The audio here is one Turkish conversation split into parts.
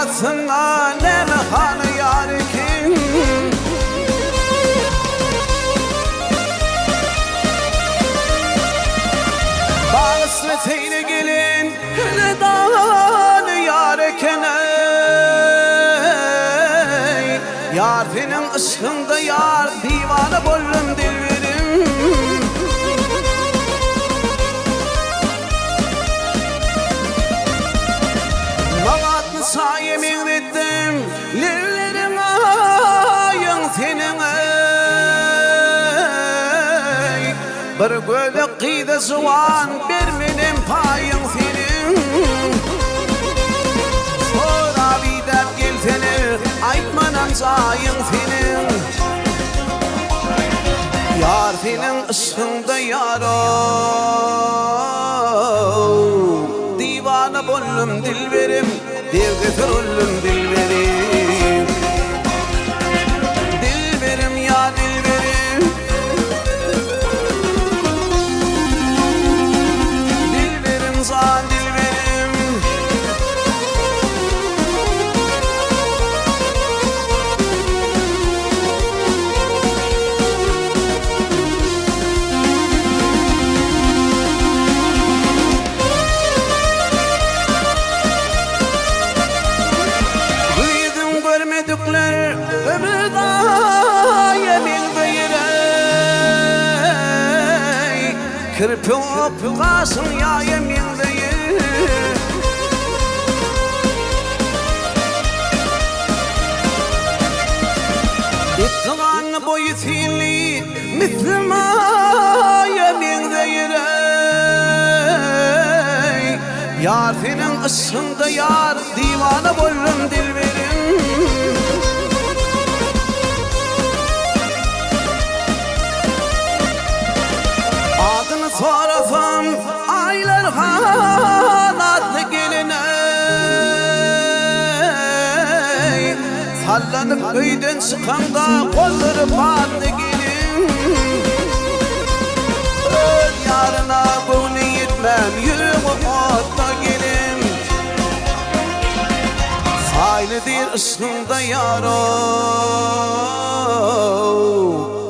aslında ne mekanı yar kim? Bağısmeteyne gelin ne dağını yar ekene. Yar senin ışkında yar divane bollum dilberim. Mavatlı sayemin ettim lirlerin ayın senin ey. Bir gölü kıydı soğan bir benim payın senin. Sonra bidep gelsene aytmanam sayın senin. Yar senin ışkında yar divane bollum dilberim. Devgetir ollum dilberim. Dilberim ya dilberim. Dilberim zan dilberim. Görmedikler ömrü dayemin değil. Kırpıp kasın ya yemin değil. İttiğan boyu sili mislima yemin değil. Yar senin ışığında yar divane bollum dilberim. Adını sorasam aylar kanatlı geline. Sallanıp köyden çıkanda kolları patlı gelin. Öz yarına bunu yetmem yüreğim otla gelin. Saylıdır ışkında yar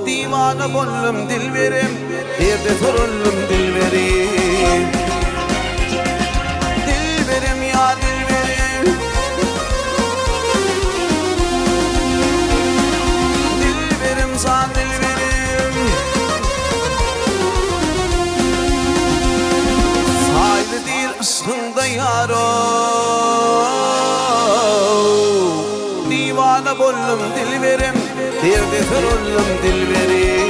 divane bollum dilberim. Evde sorullum dilberim. Dilberim ya dilberim. Dilberim zan dilberim. Saylıdır ışkında yar divane bollum dilberim. Evde sorullum dilberim.